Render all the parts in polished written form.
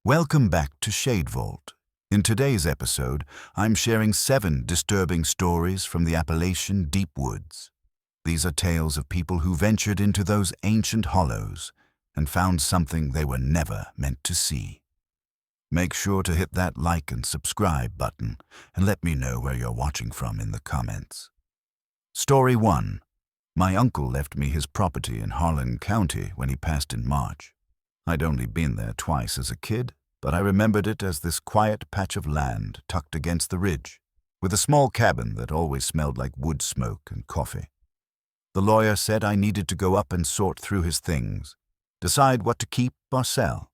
Welcome back to ShadeVault. In today's episode, I'm sharing 7 disturbing stories from the Appalachian deep woods. These are tales of people who ventured into those ancient hollows and found something they were never meant to see. Make sure to hit that like and subscribe button and let me know where you're watching from in the comments. Story 1. My uncle left me his property in Harlan County when he passed in March. I'd only been there twice as a kid, but I remembered it as this quiet patch of land tucked against the ridge, with a small cabin that always smelled like wood smoke and coffee. The lawyer said I needed to go up and sort through his things, decide what to keep or sell.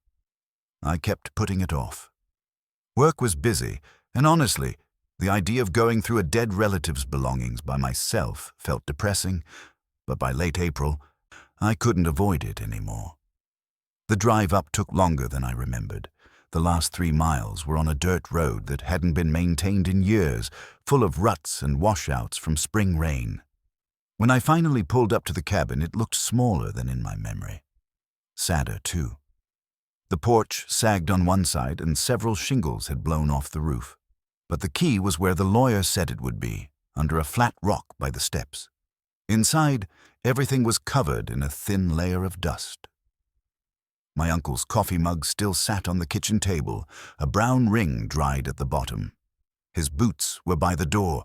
I kept putting it off. Work was busy, and honestly, the idea of going through a dead relative's belongings by myself felt depressing, but by late April, I couldn't avoid it anymore. The drive up took longer than I remembered. The last 3 miles were on a dirt road that hadn't been maintained in years, full of ruts and washouts from spring rain. When I finally pulled up to the cabin, it looked smaller than in my memory. Sadder, too. The porch sagged on one side and several shingles had blown off the roof. But the key was where the lawyer said it would be, under a flat rock by the steps. Inside, everything was covered in a thin layer of dust. My uncle's coffee mug still sat on the kitchen table, a brown ring dried at the bottom. His boots were by the door.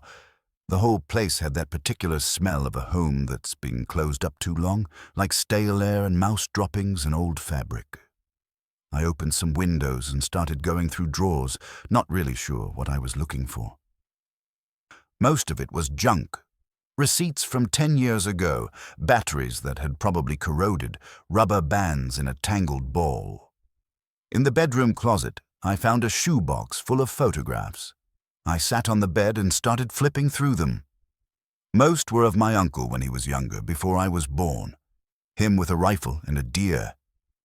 The whole place had that particular smell of a home that's been closed up too long, like stale air and mouse droppings and old fabric. I opened some windows and started going through drawers, not really sure what I was looking for. Most of it was junk. Receipts from 10 years ago, batteries that had probably corroded, rubber bands in a tangled ball. In the bedroom closet, I found a shoebox full of photographs. I sat on the bed and started flipping through them. Most were of my uncle when he was younger, before I was born. Him with a rifle and a deer.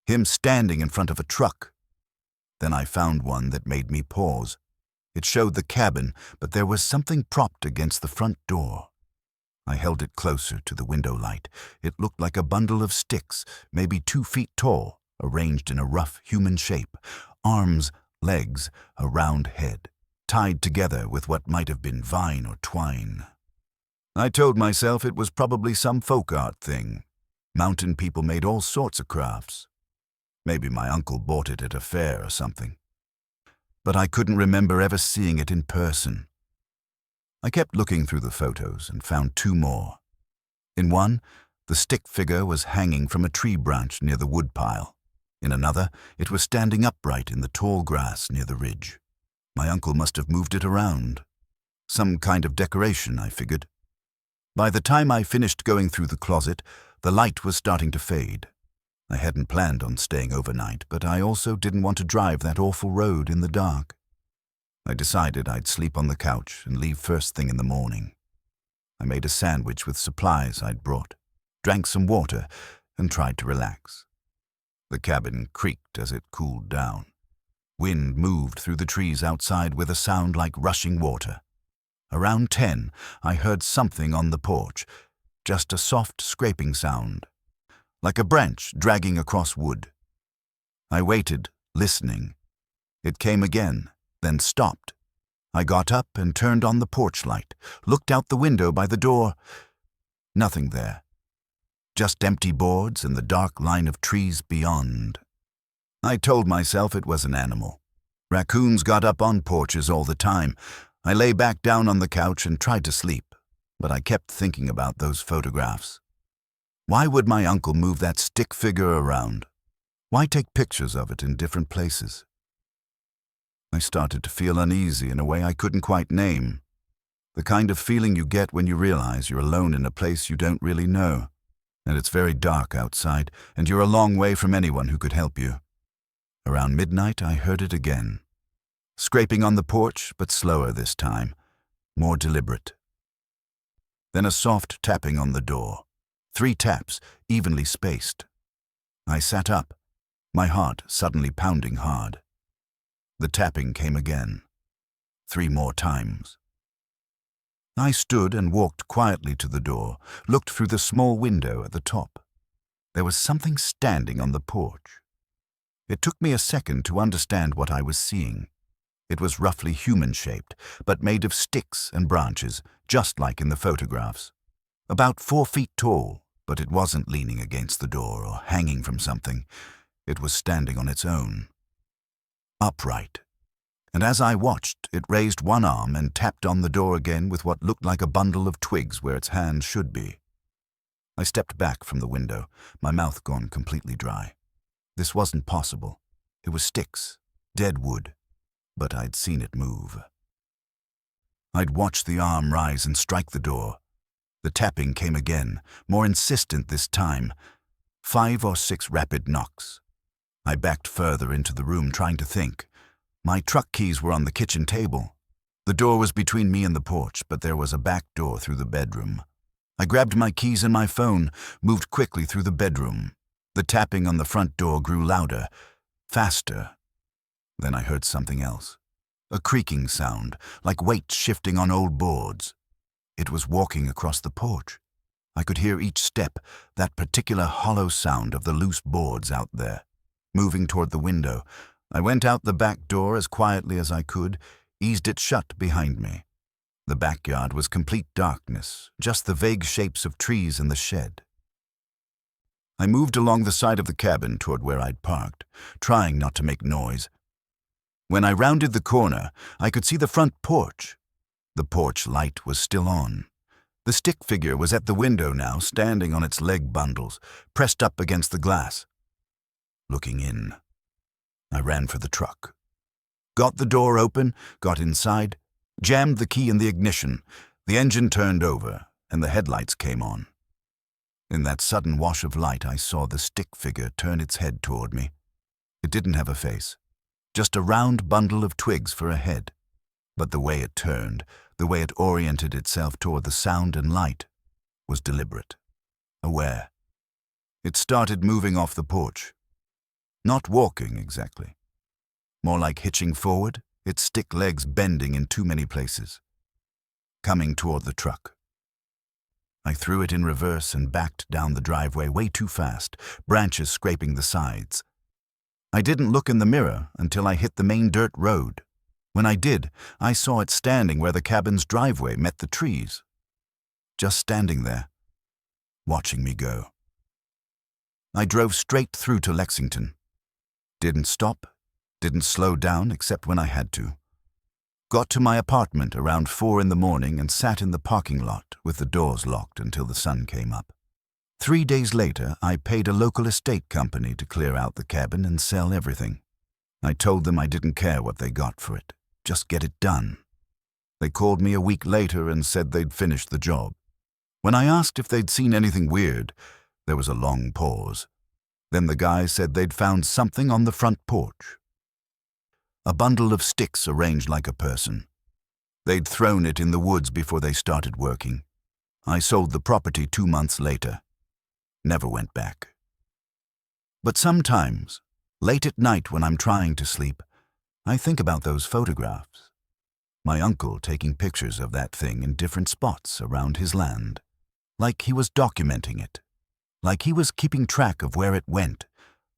Him standing in front of a truck. Then I found one that made me pause. It showed the cabin, but there was something propped against the front door. I held it closer to the window light. It looked like a bundle of sticks, maybe 2 feet tall, arranged in a rough human shape. Arms, legs, a round head, tied together with what might have been vine or twine. I told myself it was probably some folk art thing. Mountain people made all sorts of crafts. Maybe my uncle bought it at a fair or something. But I couldn't remember ever seeing it in person. I kept looking through the photos and found 2 more. In one, the stick figure was hanging from a tree branch near the woodpile. In another, it was standing upright in the tall grass near the ridge. My uncle must have moved it around. Some kind of decoration, I figured. By the time I finished going through the closet, the light was starting to fade. I hadn't planned on staying overnight, but I also didn't want to drive that awful road in the dark. I decided I'd sleep on the couch and leave first thing in the morning. I made a sandwich with supplies I'd brought, drank some water, and tried to relax. The cabin creaked as it cooled down. Wind moved through the trees outside with a sound like rushing water. Around 10, I heard something on the porch, just a soft scraping sound, like a branch dragging across wood. I waited, listening. It came again, then stopped. I got up and turned on the porch light, looked out the window by the door. Nothing there. Just empty boards and the dark line of trees beyond. I told myself it was an animal. Raccoons got up on porches all the time. I lay back down on the couch and tried to sleep, but I kept thinking about those photographs. Why would my uncle move that stick figure around? Why take pictures of it in different places? I started to feel uneasy in a way I couldn't quite name. The kind of feeling you get when you realize you're alone in a place you don't really know, and it's very dark outside, and you're a long way from anyone who could help you. Around midnight, I heard it again. Scraping on the porch, but slower this time, more deliberate. Then a soft tapping on the door. 3 taps, evenly spaced. I sat up, my heart suddenly pounding hard. The tapping came again, 3 more times. I stood and walked quietly to the door, looked through the small window at the top. There was something standing on the porch. It took me a second to understand what I was seeing. It was roughly human-shaped, but made of sticks and branches, just like in the photographs. About 4 feet tall, but it wasn't leaning against the door or hanging from something. It was standing on its own. Upright. And as I watched, it raised one arm and tapped on the door again with what looked like a bundle of twigs where its hand should be. I stepped back from the window, my mouth gone completely dry. This wasn't possible. It was sticks, dead wood, but I'd seen it move. I'd watched the arm rise and strike the door. The tapping came again, more insistent this time. 5 or 6 rapid knocks. I backed further into the room, trying to think. My truck keys were on the kitchen table. The door was between me and the porch, but there was a back door through the bedroom. I grabbed my keys and my phone, moved quickly through the bedroom. The tapping on the front door grew louder, faster. Then I heard something else. A creaking sound, like weight shifting on old boards. It was walking across the porch. I could hear each step, that particular hollow sound of the loose boards out there. Moving toward the window, I went out the back door as quietly as I could, eased it shut behind me. The backyard was complete darkness, just the vague shapes of trees in the shed. I moved along the side of the cabin toward where I'd parked, trying not to make noise. When I rounded the corner, I could see the front porch. The porch light was still on. The stick figure was at the window now, standing on its leg bundles, pressed up against the glass. Looking in, I ran for the truck. Got the door open, got inside, jammed the key in the ignition. The engine turned over, and the headlights came on. In that sudden wash of light, I saw the stick figure turn its head toward me. It didn't have a face, just a round bundle of twigs for a head. But the way it turned, the way it oriented itself toward the sound and light, was deliberate, aware. It started moving off the porch. Not walking exactly. More like hitching forward, its stick legs bending in too many places. Coming toward the truck. I threw it in reverse and backed down the driveway way too fast, branches scraping the sides. I didn't look in the mirror until I hit the main dirt road. When I did, I saw it standing where the cabin's driveway met the trees. Just standing there, watching me go. I drove straight through to Lexington. Didn't stop, didn't slow down except when I had to. Got to my apartment around 4 in the morning and sat in the parking lot with the doors locked until the sun came up. 3 days later, I paid a local estate company to clear out the cabin and sell everything. I told them I didn't care what they got for it, just get it done. They called me a week later and said they'd finished the job. When I asked if they'd seen anything weird, there was a long pause. Then the guy said they'd found something on the front porch. A bundle of sticks arranged like a person. They'd thrown it in the woods before they started working. I sold the property 2 months later. Never went back. But sometimes, late at night when I'm trying to sleep, I think about those photographs. My uncle taking pictures of that thing in different spots around his land. Like he was documenting it. Like he was keeping track of where it went.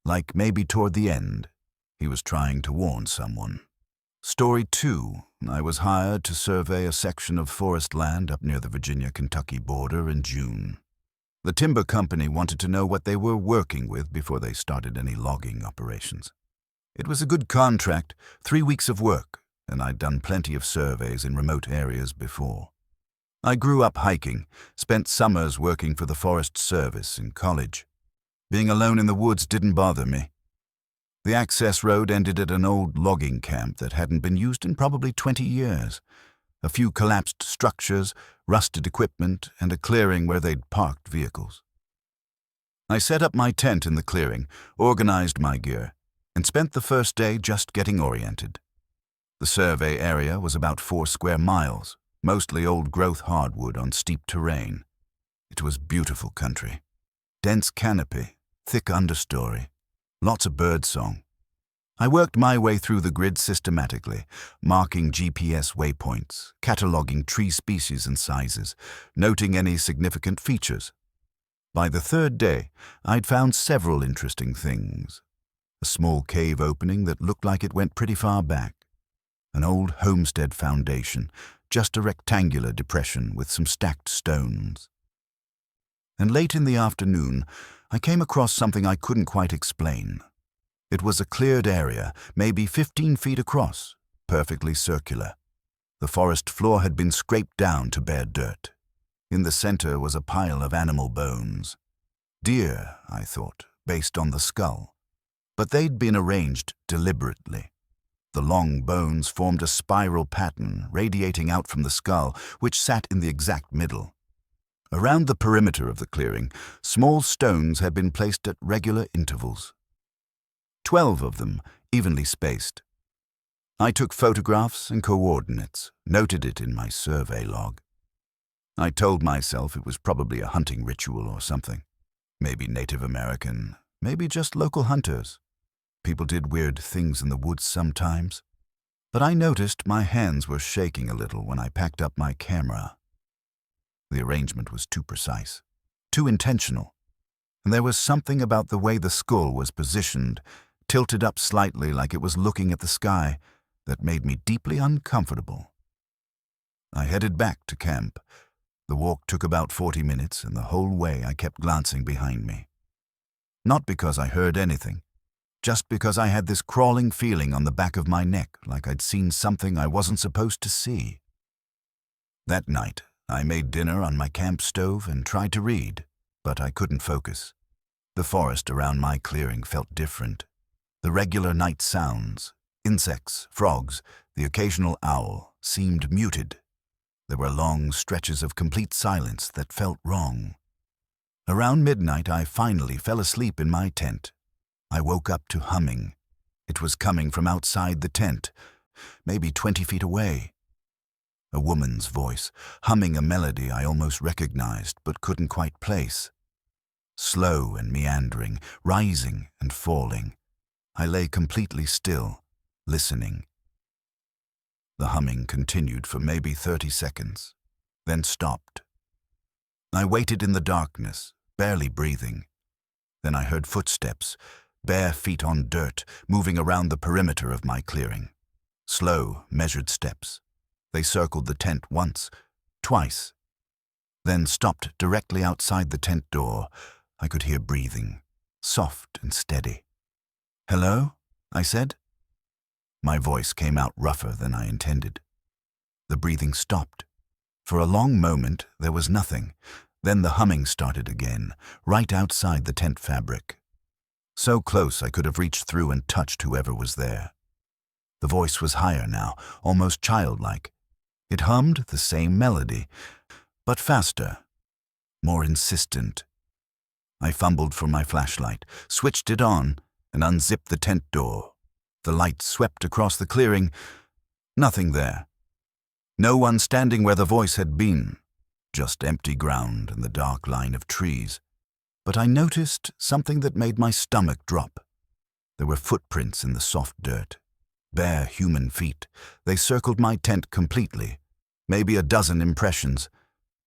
Like maybe toward the end, he was trying to warn someone. Story 2. I was hired to survey a section of forest land up near the Virginia-Kentucky border in June. The timber company wanted to know what they were working with before they started any logging operations. It was a good contract, 3 weeks of work, and I'd done plenty of surveys in remote areas before. I grew up hiking, spent summers working for the Forest Service in college. Being alone in the woods didn't bother me. The access road ended at an old logging camp that hadn't been used in probably 20 years. A few collapsed structures, rusted equipment, and a clearing where they'd parked vehicles. I set up my tent in the clearing, organized my gear, and spent the first day just getting oriented. The survey area was about 4 square miles, mostly old-growth hardwood on steep terrain. It was beautiful country. Dense canopy, thick understory, lots of birdsong. I worked my way through the grid systematically, marking GPS waypoints, cataloging tree species and sizes, noting any significant features. By the 3rd day, I'd found several interesting things. a small cave opening that looked like it went pretty far back. An old homestead foundation, just a rectangular depression with some stacked stones. And late in the afternoon, I came across something I couldn't quite explain. It was a cleared area, maybe 15 feet across, perfectly circular. The forest floor had been scraped down to bare dirt. In the center was a pile of animal bones. Deer, I thought, based on the skull. But they'd been arranged deliberately. The long bones formed a spiral pattern radiating out from the skull, which sat in the exact middle. Around the perimeter of the clearing, small stones had been placed at regular intervals. 12 of them, evenly spaced. I took photographs and coordinates, noted it in my survey log. I told myself it was probably a hunting ritual or something. Maybe Native American, maybe just local hunters. People did weird things in the woods sometimes. But I noticed my hands were shaking a little when I packed up my camera. The arrangement was too precise, too intentional. And there was something about the way the skull was positioned, tilted up slightly like it was looking at the sky, that made me deeply uncomfortable. I headed back to camp. The walk took about 40 minutes, and the whole way I kept glancing behind me. Not because I heard anything, just because I had this crawling feeling on the back of my neck like I'd seen something I wasn't supposed to see. That night, I made dinner on my camp stove and tried to read, but I couldn't focus. The forest around my clearing felt different. The regular night sounds, insects, frogs, the occasional owl, seemed muted. There were long stretches of complete silence that felt wrong. Around midnight, I finally fell asleep in my tent. I woke up to humming. It was coming from outside the tent, maybe 20 feet away. A woman's voice, humming a melody I almost recognized but couldn't quite place. Slow and meandering, rising and falling. I lay completely still, listening. The humming continued for maybe 30 seconds, then stopped. I waited in the darkness, barely breathing. Then I heard footsteps, bare feet on dirt, moving around the perimeter of my clearing. Slow, measured steps. They circled the tent once, twice, then stopped directly outside the tent door. I could hear breathing, soft and steady. "Hello?" I said. My voice came out rougher than I intended. The breathing stopped. For a long moment, there was nothing. Then the humming started again, right outside the tent fabric. So close I could have reached through and touched whoever was there. The voice was higher now, almost childlike. It hummed the same melody, but faster, more insistent. I fumbled for my flashlight, switched it on, and unzipped the tent door. The light swept across the clearing. Nothing there. No one standing where the voice had been. Just empty ground and the dark line of trees. But I noticed something that made my stomach drop. There were footprints in the soft dirt. Bare human feet. They circled my tent completely. Maybe a dozen impressions.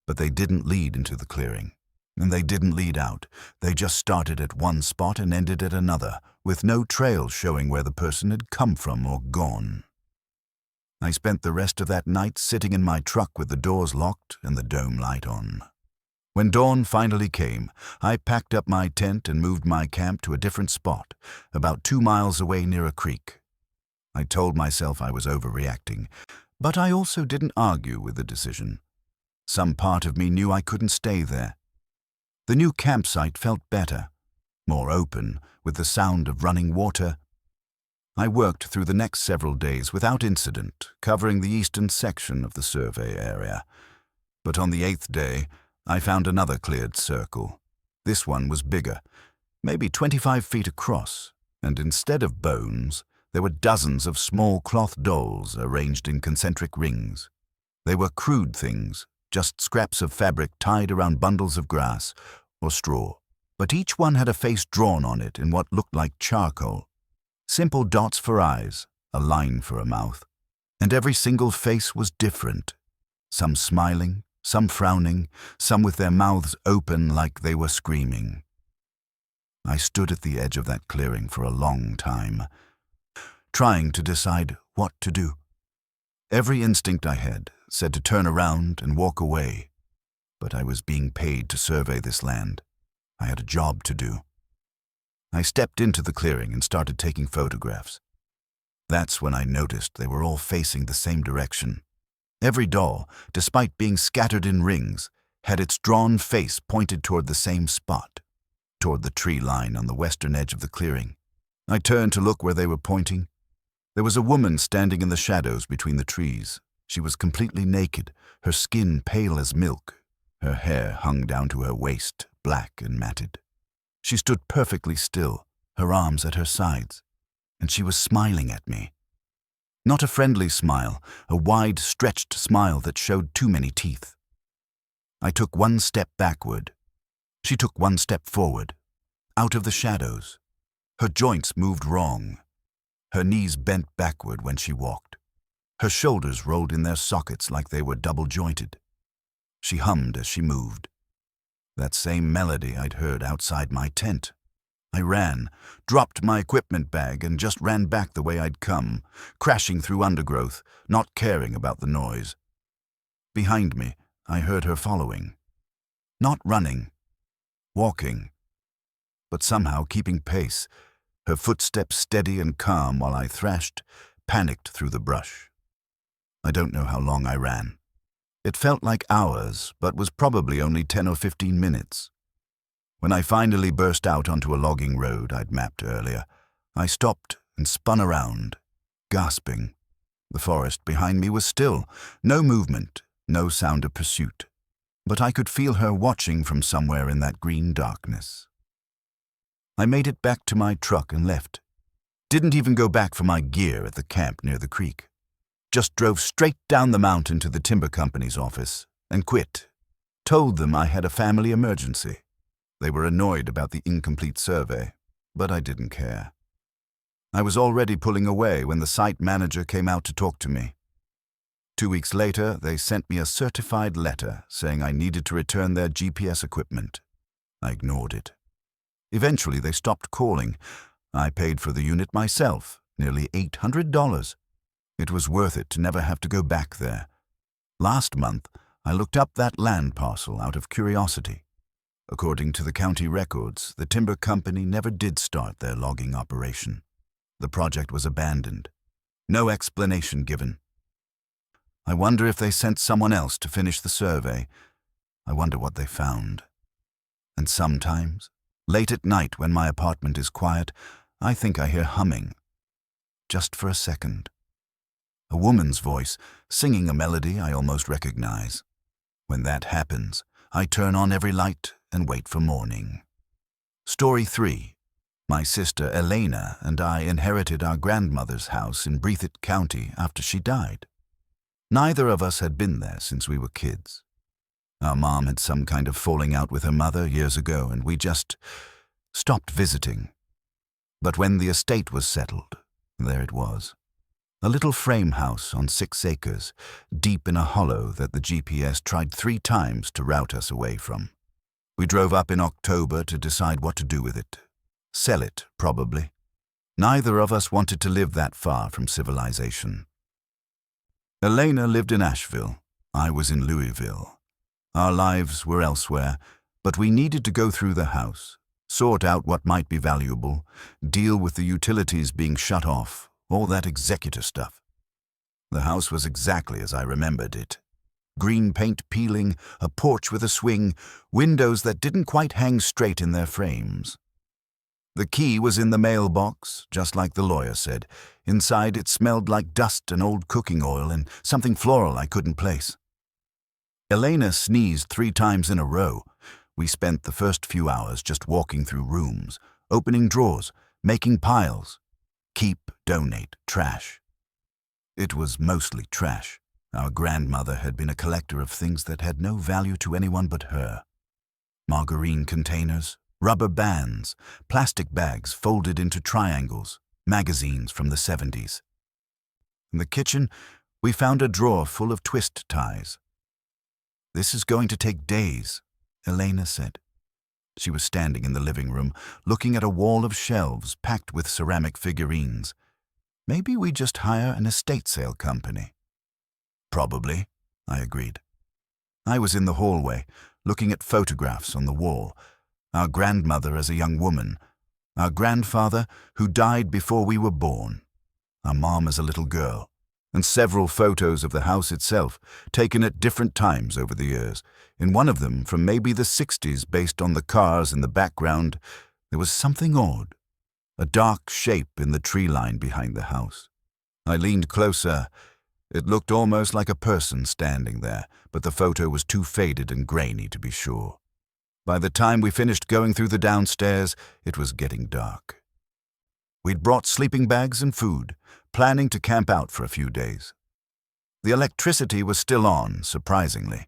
But they didn't lead into the clearing. And they didn't lead out. They just started at one spot and ended at another, with no trail showing where the person had come from or gone. I spent the rest of that night sitting in my truck with the doors locked and the dome light on. When dawn finally came, I packed up my tent and moved my camp to a different spot, about 2 miles away near a creek. I told myself I was overreacting, but I also didn't argue with the decision. Some part of me knew I couldn't stay there. The new campsite felt better, more open, with the sound of running water. I worked through the next several days without incident, covering the eastern section of the survey area. But on the 8th day, I found another cleared circle. This one was bigger, maybe 25 feet across, and instead of bones, there were dozens of small cloth dolls arranged in concentric rings. They were crude things, just scraps of fabric tied around bundles of grass or straw. But each one had a face drawn on it in what looked like charcoal. Simple dots for eyes, a line for a mouth. And every single face was different. Some smiling, some frowning, some with their mouths open like they were screaming. I stood at the edge of that clearing for a long time, trying to decide what to do. Every instinct I had said to turn around and walk away, but I was being paid to survey this land. I had a job to do. I stepped into the clearing and started taking photographs. That's when I noticed they were all facing the same direction. Every doll, despite being scattered in rings, had its drawn face pointed toward the same spot, toward the tree line on the western edge of the clearing. I turned to look where they were pointing. There was a woman standing in the shadows between the trees. She was completely naked, her skin pale as milk. Her hair hung down to her waist, black and matted. She stood perfectly still, her arms at her sides, and she was smiling at me. Not a friendly smile, a wide, stretched smile that showed too many teeth. I took one step backward. She took one step forward, out of the shadows. Her joints moved wrong. Her knees bent backward when she walked. Her shoulders rolled in their sockets like they were double-jointed. She hummed as she moved. That same melody I'd heard outside my tent. I ran, dropped my equipment bag, and just ran back the way I'd come, crashing through undergrowth, not caring about the noise. Behind me, I heard her following. Not running, walking, but somehow keeping pace, her footsteps steady and calm while I thrashed, panicked through the brush. I don't know how long I ran. It felt like hours, but was probably only 10 or 15 minutes. When I finally burst out onto a logging road I'd mapped earlier, I stopped and spun around, gasping. The forest behind me was still, no movement, no sound of pursuit. But I could feel her watching from somewhere in that green darkness. I made it back to my truck and left. Didn't even go back for my gear at the camp near the creek. Just drove straight down the mountain to the timber company's office and quit. Told them I had a family emergency. They were annoyed about the incomplete survey, but I didn't care. I was already pulling away when the site manager came out to talk to me. 2 weeks later, they sent me a certified letter saying I needed to return their GPS equipment. I ignored it. Eventually, they stopped calling. I paid for the unit myself, nearly $800. It was worth it to never have to go back there. Last month, I looked up that land parcel out of curiosity. According to the county records, the timber company never did start their logging operation. The project was abandoned. No explanation given. I wonder if they sent someone else to finish the survey. I wonder what they found. And sometimes, late at night when my apartment is quiet, I think I hear humming. Just for a second. A woman's voice, singing a melody I almost recognize. When that happens, I turn on every light and wait for morning. Story 3. My sister Elena and I inherited our grandmother's house in Breathitt County after she died. Neither of us had been there since we were kids. Our mom had some kind of falling out with her mother years ago, and we just stopped visiting. But when the estate was settled, there it was. A little frame house on 6 acres, deep in a hollow that the GPS tried 3 times to route us away from. We drove up in October to decide what to do with it. Sell it, probably. Neither of us wanted to live that far from civilization. Elena lived in Asheville. I was in Louisville. Our lives were elsewhere, but we needed to go through the house, sort out what might be valuable, deal with the utilities being shut off, all that executor stuff. The house was exactly as I remembered it. Green paint peeling, a porch with a swing, windows that didn't quite hang straight in their frames. The key was in the mailbox, just like the lawyer said. Inside it smelled like dust and old cooking oil and something floral I couldn't place. Elena sneezed 3 times in a row. We spent the first few hours just walking through rooms, opening drawers, making piles. Keep, donate, trash. It was mostly trash. Our grandmother had been a collector of things that had no value to anyone but her. Margarine containers, rubber bands, plastic bags folded into triangles, magazines from the 70s. In the kitchen, we found a drawer full of twist ties. "This is going to take days," Elena said. She was standing in the living room, looking at a wall of shelves packed with ceramic figurines. Maybe we just hire an estate sale company. Probably, I agreed. I was in the hallway, looking at photographs on the wall. Our grandmother as a young woman, our grandfather who died before we were born, our mom as a little girl, and several photos of the house itself, taken at different times over the years. In one of them, from maybe the 60s, based on the cars in the background, there was something odd, a dark shape in the tree line behind the house. I leaned closer. It looked almost like a person standing there, but the photo was too faded and grainy to be sure. By the time we finished going through the downstairs, it was getting dark. We'd brought sleeping bags and food, planning to camp out for a few days. The electricity was still on, surprisingly.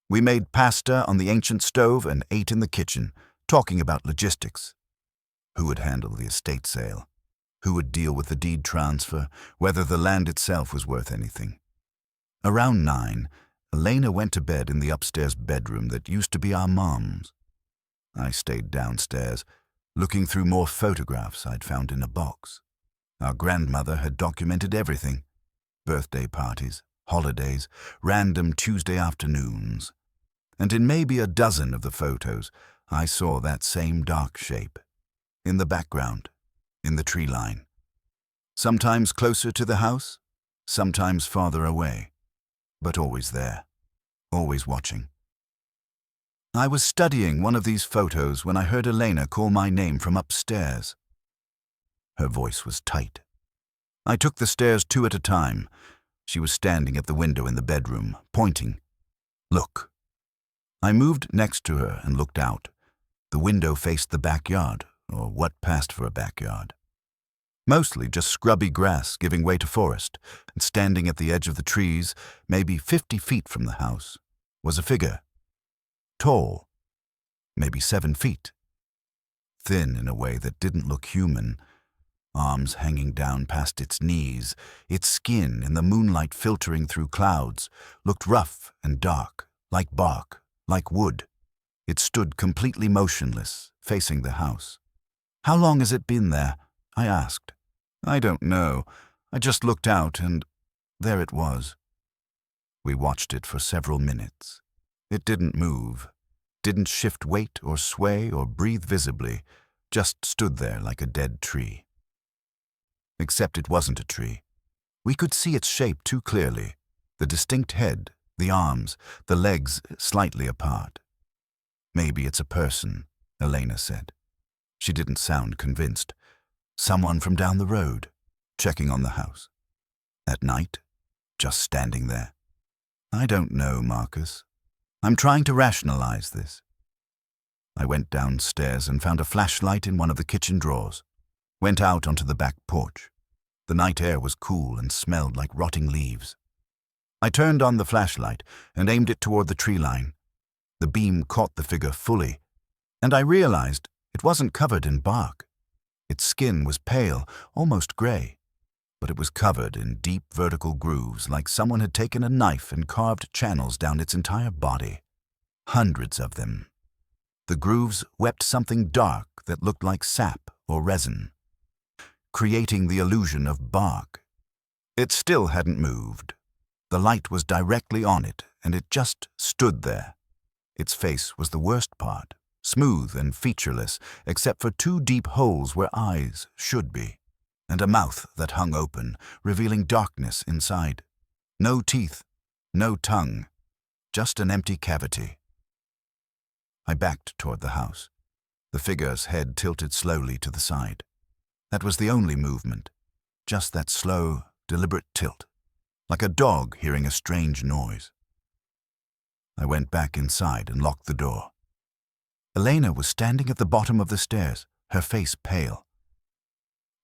We made pasta on the ancient stove and ate in the kitchen, talking about logistics. Who would handle the estate sale? Who would deal with the deed transfer, whether the land itself was worth anything? Around 9, Elena went to bed in the upstairs bedroom that used to be our mom's. I stayed downstairs, looking through more photographs I'd found in a box. Our grandmother had documented everything: birthday parties, holidays, random Tuesday afternoons. And in maybe a dozen of the photos, I saw that same dark shape. In the background, in the tree line. Sometimes closer to the house, sometimes farther away, but always there, always watching. I was studying one of these photos when I heard Elena call my name from upstairs. Her voice was tight. I took the stairs 2 at a time. She was standing at the window in the bedroom, pointing. Look. I moved next to her and looked out. The window faced the backyard, or what passed for a backyard. Mostly just scrubby grass giving way to forest, and standing at the edge of the trees, maybe 50 feet from the house, was a figure. Tall, maybe 7 feet. Thin in a way that didn't look human, arms hanging down past its knees, its skin in the moonlight filtering through clouds, looked rough and dark, like bark, like wood. It stood completely motionless, facing the house. How long has it been there? I asked. I don't know. I just looked out and there it was. We watched it for several minutes. It didn't move, didn't shift weight or sway or breathe visibly, just stood there like a dead tree. Except it wasn't a tree. We could see its shape too clearly, the distinct head, the arms, the legs slightly apart. Maybe it's a person, Elena said. She didn't sound convinced. Someone from down the road, checking on the house. At night, just standing there. I don't know, Marcus. I'm trying to rationalize this. I went downstairs and found a flashlight in one of the kitchen drawers. Went out onto the back porch. The night air was cool and smelled like rotting leaves. I turned on the flashlight and aimed it toward the tree line. The beam caught the figure fully, and I realized it wasn't covered in bark. Its skin was pale, almost gray, but it was covered in deep vertical grooves like someone had taken a knife and carved channels down its entire body. Hundreds of them. The grooves wept something dark that looked like sap or resin, creating the illusion of bark. It still hadn't moved. The light was directly on it, and it just stood there. Its face was the worst part, smooth and featureless, except for 2 deep holes where eyes should be, and a mouth that hung open, revealing darkness inside. No teeth, no tongue, just an empty cavity. I backed toward the house. The figure's head tilted slowly to the side. That was the only movement, just that slow, deliberate tilt, like a dog hearing a strange noise. I went back inside and locked the door. Elena was standing at the bottom of the stairs, her face pale.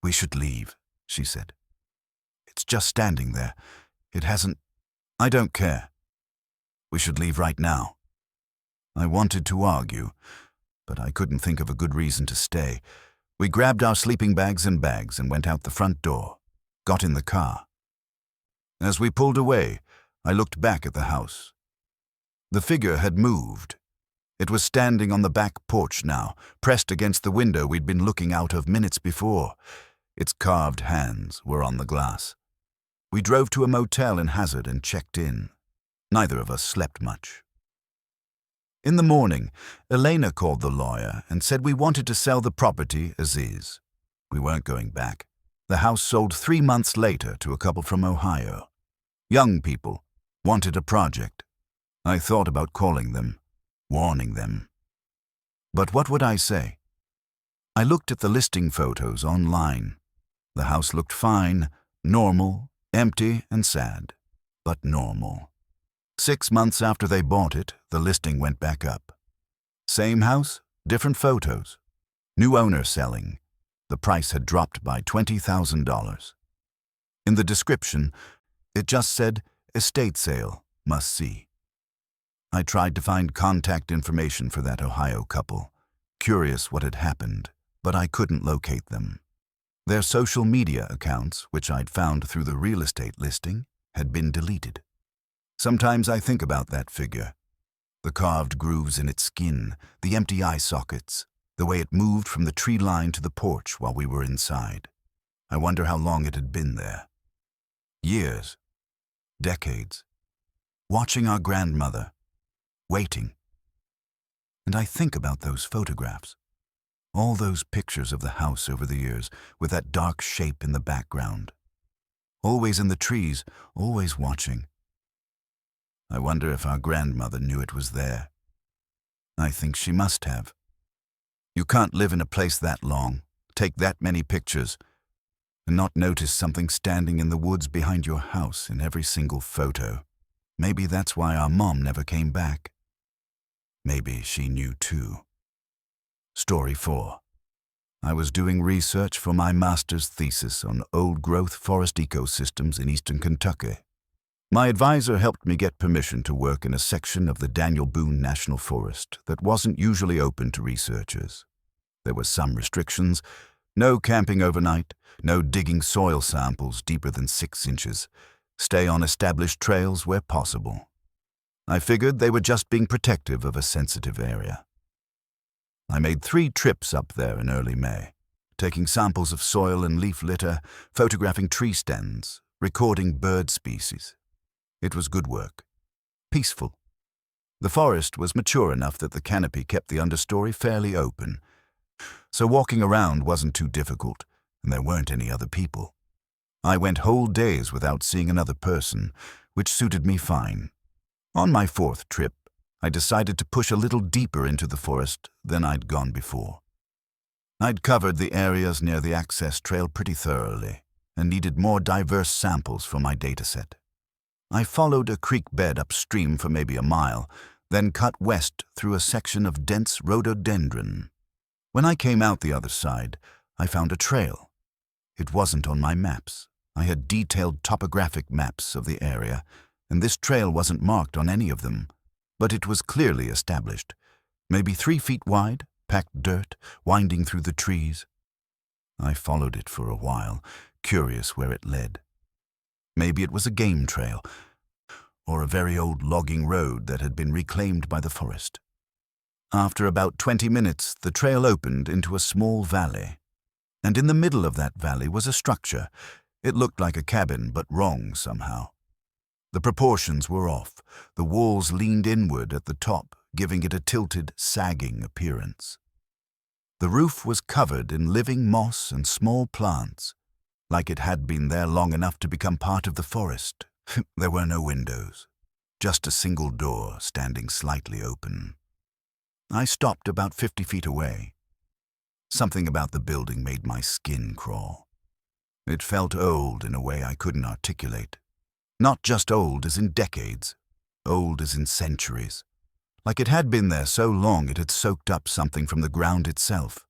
"We should leave," she said. "It's just standing there. It hasn't—" "I don't care. We should leave right now." I wanted to argue, but I couldn't think of a good reason to stay. We grabbed our sleeping bags and went out the front door, got in the car. As we pulled away, I looked back at the house. The figure had moved. It was standing on the back porch now, pressed against the window we'd been looking out of minutes before. Its carved hands were on the glass. We drove to a motel in Hazard and checked in. Neither of us slept much. In the morning, Elena called the lawyer and said we wanted to sell the property as is. We weren't going back. The house sold 3 months later to a couple from Ohio. Young people, wanted a project. I thought about calling them, warning them. But what would I say? I looked at the listing photos online. The house looked fine, normal, empty and sad, but normal. 6 months after they bought it, the listing went back up. Same house, different photos. New owner selling. The price had dropped by $20,000. In the description, it just said, estate sale, must see. I tried to find contact information for that Ohio couple, curious what had happened, but I couldn't locate them. Their social media accounts, which I'd found through the real estate listing, had been deleted. Sometimes I think about that figure. The carved grooves in its skin, the empty eye sockets, the way it moved from the tree line to the porch while we were inside. I wonder how long it had been there. Years. Decades. Watching our grandmother. Waiting. And I think about those photographs. All those pictures of the house over the years, with that dark shape in the background. Always in the trees, always watching. I wonder if our grandmother knew it was there. I think she must have. You can't live in a place that long, take that many pictures, and not notice something standing in the woods behind your house in every single photo. Maybe that's why our mom never came back. Maybe she knew too. Story 4. I was doing research for my master's thesis on old-growth forest ecosystems in eastern Kentucky. My advisor helped me get permission to work in a section of the Daniel Boone National Forest that wasn't usually open to researchers. There were some restrictions: no camping overnight, no digging soil samples deeper than 6 inches, stay on established trails where possible. I figured they were just being protective of a sensitive area. I made 3 trips up there in early May, taking samples of soil and leaf litter, photographing tree stands, recording bird species. It was good work. Peaceful. The forest was mature enough that the canopy kept the understory fairly open, so walking around wasn't too difficult, and there weren't any other people. I went whole days without seeing another person, which suited me fine. On my 4th trip, I decided to push a little deeper into the forest than I'd gone before. I'd covered the areas near the access trail pretty thoroughly, and needed more diverse samples for my dataset. I followed a creek bed upstream for maybe a mile, then cut west through a section of dense rhododendron. When I came out the other side, I found a trail. It wasn't on my maps. I had detailed topographic maps of the area, and this trail wasn't marked on any of them, but it was clearly established, maybe 3 feet wide, packed dirt, winding through the trees. I followed it for a while, curious where it led. Maybe it was a game trail, or a very old logging road that had been reclaimed by the forest. After about 20 minutes, the trail opened into a small valley, and in the middle of that valley was a structure. It looked like a cabin, but wrong somehow. The proportions were off. The walls leaned inward at the top, giving it a tilted, sagging appearance. The roof was covered in living moss and small plants, like it had been there long enough to become part of the forest. There were no windows, just a single door standing slightly open. I stopped about 50 feet away. Something about the building made my skin crawl. It felt old in a way I couldn't articulate. Not just old as in decades, old as in centuries. Like it had been there so long it had soaked up something from the ground itself.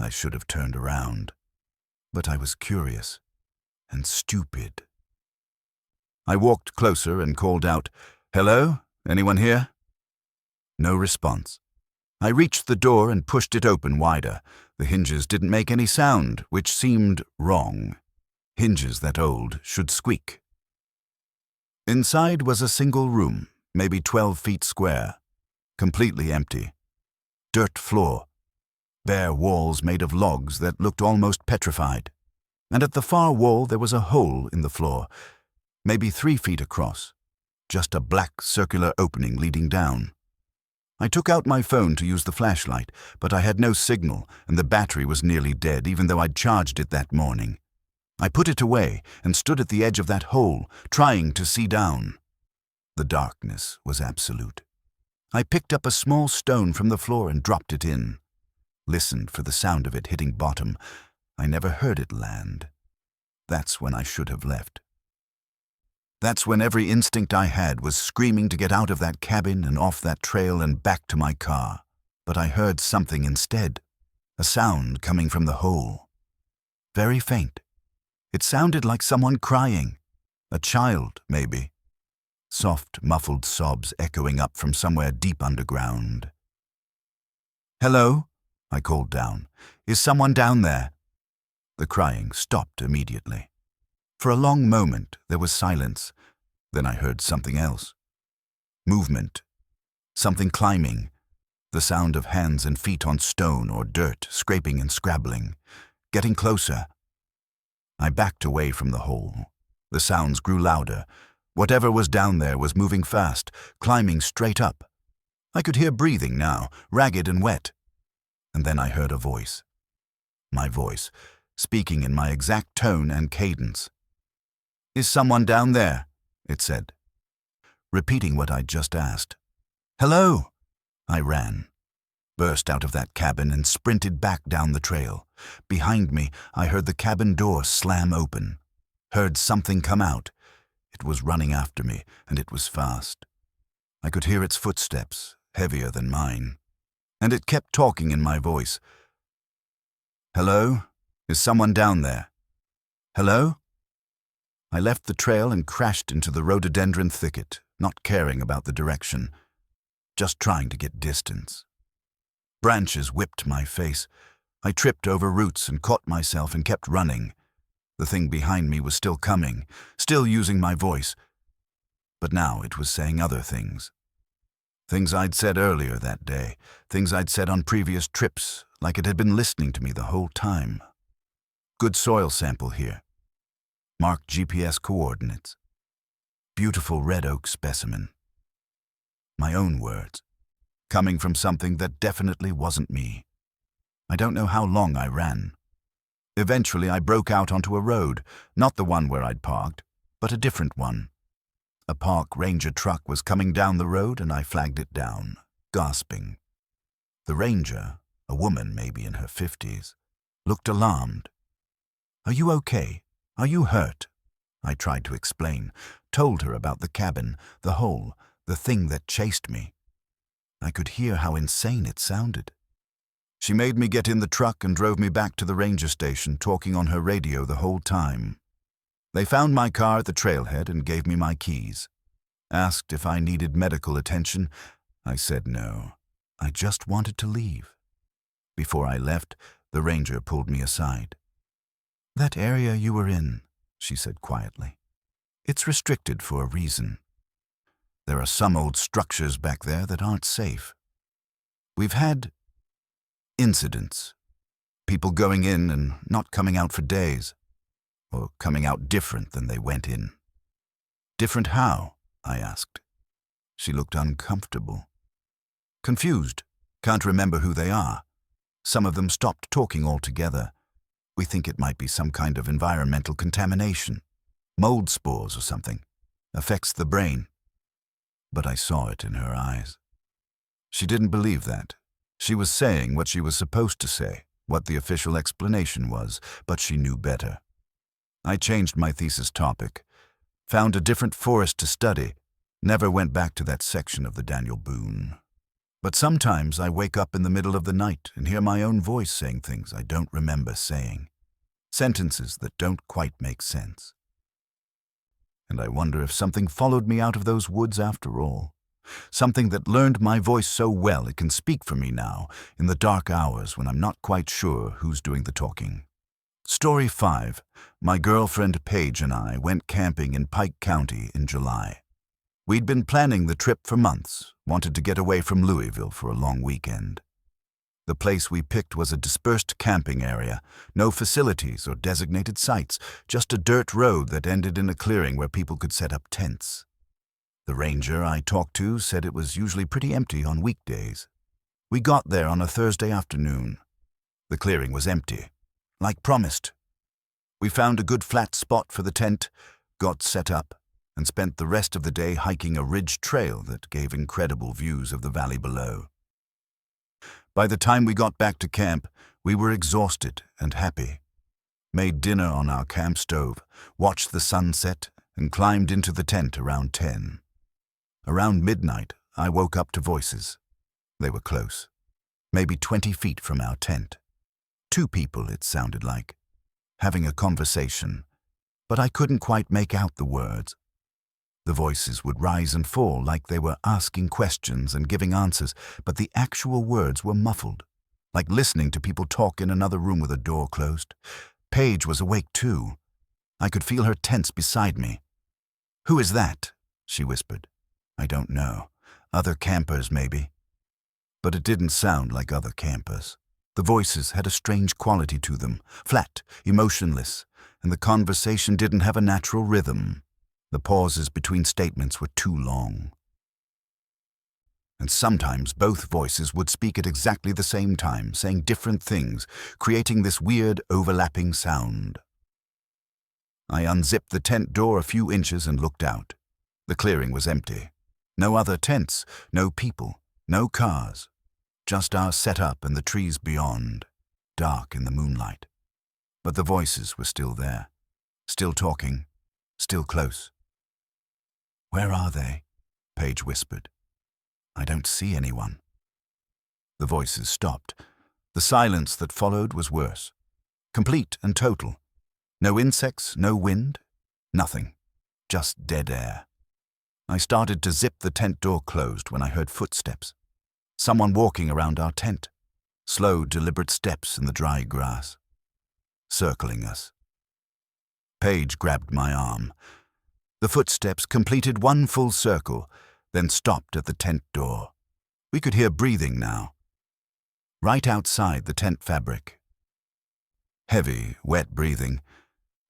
I should have turned around, but I was curious and stupid. I walked closer and called out, "Hello? Anyone here?" No response. I reached the door and pushed it open wider. The hinges didn't make any sound, which seemed wrong. Hinges that old should squeak. Inside was a single room, maybe 12 feet square. completely empty. Dirt floor, bare walls made of logs that looked almost petrified. And at the far wall there was a hole in the floor, maybe 3 feet across, just a black circular opening leading down. I took out my phone to use the flashlight, but I had no signal and the battery was nearly dead, even though I'd charged it that morning. I put it away and stood at the edge of that hole, trying to see down. The darkness was absolute. I picked up a small stone from the floor and dropped it in. Listened for the sound of it hitting bottom. I never heard it land. That's when I should have left. That's when every instinct I had was screaming to get out of that cabin and off that trail and back to my car. But I heard something instead, a sound coming from the hole. Very faint. It sounded like someone crying. A child, maybe. Soft, muffled sobs echoing up from somewhere deep underground. "Hello?" I called down. "Is someone down there?" The crying stopped immediately. For a long moment there was silence. Then I heard something else. Movement. Something climbing. The sound of hands and feet on stone or dirt, scraping and scrabbling. Getting closer. I backed away from the hole. The sounds grew louder. Whatever was down there was moving fast, climbing straight up. I could hear breathing now, ragged and wet. And then I heard a voice. My voice, speaking in my exact tone and cadence. "Is someone down there?" it said. Repeating what I'd just asked. "Hello!" I ran, burst out of that cabin and sprinted back down the trail. Behind me, I heard the cabin door slam open. Heard something come out. It was running after me, and it was fast. I could hear its footsteps, heavier than mine. And it kept talking in my voice. "Hello? Is someone down there? Hello?" I left the trail and crashed into the rhododendron thicket, not caring about the direction, just trying to get distance. Branches whipped my face. I tripped over roots and caught myself and kept running. The thing behind me was still coming, still using my voice. But now it was saying other things. Things I'd said earlier that day, things I'd said on previous trips, like it had been listening to me the whole time. Good soil sample here. Mark GPS coordinates. Beautiful red oak specimen. My own words, coming from something that definitely wasn't me. I don't know how long I ran. Eventually I broke out onto a road, not the one where I'd parked, but a different one. A park ranger truck was coming down the road and I flagged it down, gasping. The ranger, a woman maybe in her 50s, looked alarmed. "Are you okay? Are you hurt?" I tried to explain, told her about the cabin, the hole, the thing that chased me. I could hear how insane it sounded. She made me get in the truck and drove me back to the ranger station, talking on her radio the whole time. They found my car at the trailhead and gave me my keys. Asked if I needed medical attention. I said no. I just wanted to leave. Before I left, the ranger pulled me aside. "That area you were in," she said quietly, "it's restricted for a reason. There are some old structures back there that aren't safe. We've had incidents. People going in and not coming out for days, or coming out different than they went in." "Different how?" I asked. She looked uncomfortable. "Confused. Can't remember who they are. Some of them stopped talking altogether. We think it might be some kind of environmental contamination. Mold spores or something. Affects the brain." But I saw it in her eyes. She didn't believe that. She was saying what she was supposed to say, what the official explanation was, but she knew better. I changed my thesis topic, found a different forest to study, never went back to that section of the Daniel Boone. But sometimes I wake up in the middle of the night and hear my own voice saying things I don't remember saying, sentences that don't quite make sense. And I wonder if something followed me out of those woods after all. Something that learned my voice so well it can speak for me now, in the dark hours when I'm not quite sure who's doing the talking. Story 5. My girlfriend Paige and I went camping in Pike County in July. We'd been planning the trip for months, wanted to get away from Louisville for a long weekend. The place we picked was a dispersed camping area, no facilities or designated sites, just a dirt road that ended in a clearing where people could set up tents. The ranger I talked to said it was usually pretty empty on weekdays. We got there on a Thursday afternoon. The clearing was empty, like promised. We found a good flat spot for the tent, got set up, and spent the rest of the day hiking a ridge trail that gave incredible views of the valley below. By the time we got back to camp, we were exhausted and happy. Made dinner on our camp stove, watched the sunset, and climbed into the tent around 10. Around midnight, I woke up to voices. They were close, maybe 20 feet from our tent. 2 people, it sounded like, having a conversation, but I couldn't quite make out the words. The voices would rise and fall like they were asking questions and giving answers, but the actual words were muffled, like listening to people talk in another room with a door closed. Paige was awake too. I could feel her tense beside me. "Who is that?" she whispered. "I don't know. Other campers, maybe." But it didn't sound like other campers. The voices had a strange quality to them, flat, emotionless, and the conversation didn't have a natural rhythm. The pauses between statements were too long. And sometimes both voices would speak at exactly the same time, saying different things, creating this weird overlapping sound. I unzipped the tent door a few inches and looked out. The clearing was empty. No other tents, no people, no cars. Just our setup and the trees beyond, dark in the moonlight. But the voices were still there, still talking, still close. "Where are they?" Paige whispered. "I don't see anyone." The voices stopped. The silence that followed was worse. Complete and total. No insects, no wind, nothing. Just dead air. I started to zip the tent door closed when I heard footsteps. Someone walking around our tent. Slow, deliberate steps in the dry grass. Circling us. Paige grabbed my arm. The footsteps completed one full circle, then stopped at the tent door. We could hear breathing now. Right outside the tent fabric. Heavy, wet breathing.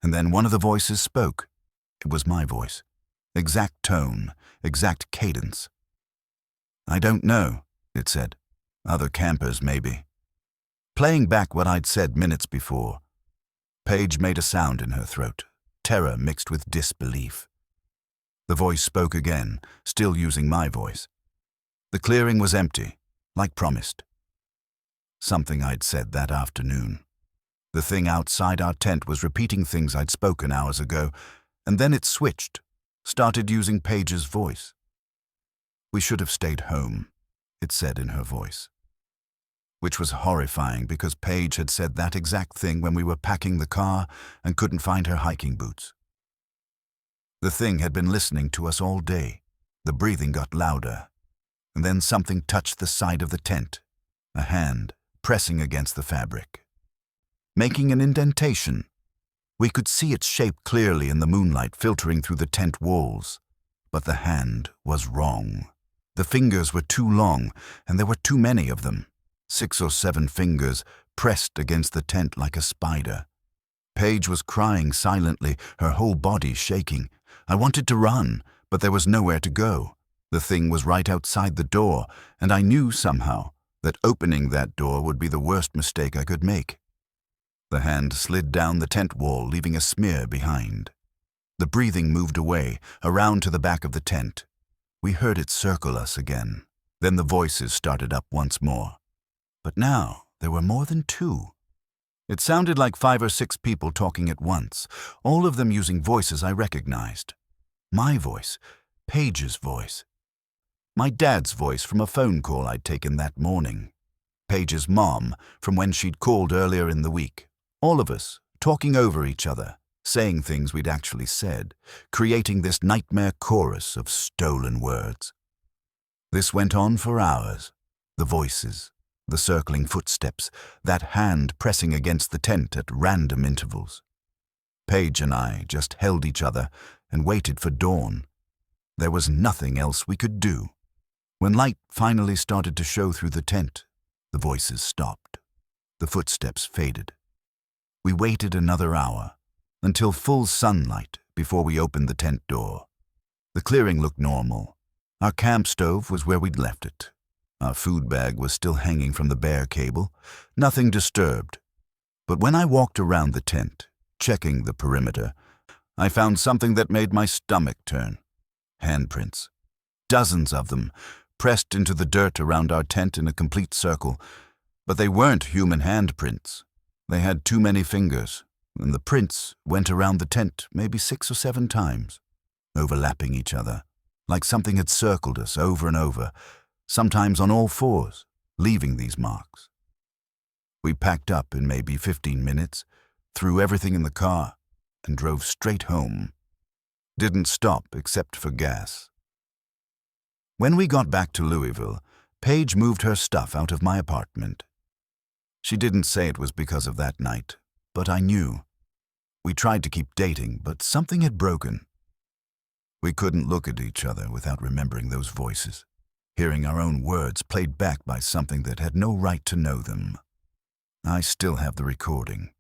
And then one of the voices spoke. It was my voice. Exact tone, exact cadence. "I don't know," it said. "Other campers, maybe." Playing back what I'd said minutes before. Paige made a sound in her throat, terror mixed with disbelief. The voice spoke again, still using my voice. The clearing was empty, like promised. Something I'd said that afternoon. The thing outside our tent was repeating things I'd spoken hours ago, and then it switched, started using Paige's voice. "We should have stayed home," it said in her voice. Which was horrifying because Paige had said that exact thing when we were packing the car and couldn't find her hiking boots. The thing had been listening to us all day. The breathing got louder, and then something touched the side of the tent, a hand pressing against the fabric, making an indentation. We could see its shape clearly in the moonlight filtering through the tent walls, but the hand was wrong. The fingers were too long, and there were too many of them. 6 or 7 fingers pressed against the tent like a spider. Paige was crying silently, her whole body shaking. I wanted to run, but there was nowhere to go. The thing was right outside the door, and I knew somehow that opening that door would be the worst mistake I could make. The hand slid down the tent wall, leaving a smear behind. The breathing moved away, around to the back of the tent. We heard it circle us again. Then the voices started up once more. But now there were more than 2. It sounded like 5 or 6 people talking at once, all of them using voices I recognized. My voice, Paige's voice. My dad's voice from a phone call I'd taken that morning. Paige's mom from when she'd called earlier in the week. All of us talking over each other, saying things we'd actually said, creating this nightmare chorus of stolen words. This went on for hours. The voices, the circling footsteps, that hand pressing against the tent at random intervals. Paige and I just held each other and waited for dawn. There was nothing else we could do. When light finally started to show through the tent, the voices stopped. The footsteps faded. We waited another hour, until full sunlight before we opened the tent door. The clearing looked normal. Our camp stove was where we'd left it. Our food bag was still hanging from the bear cable, nothing disturbed. But when I walked around the tent, checking the perimeter, I found something that made my stomach turn. Handprints. Dozens of them, pressed into the dirt around our tent in a complete circle. But they weren't human handprints. They had too many fingers, and the prints went around the tent maybe 6 or 7 times, overlapping each other, like something had circled us over and over, sometimes on all fours, leaving these marks. We packed up in maybe 15 minutes, threw everything in the car, and drove straight home. Didn't stop except for gas. When we got back to Louisville, Paige moved her stuff out of my apartment. She didn't say it was because of that night, but I knew. We tried to keep dating, but something had broken. We couldn't look at each other without remembering those voices, hearing our own words played back by something that had no right to know them. I still have the recording.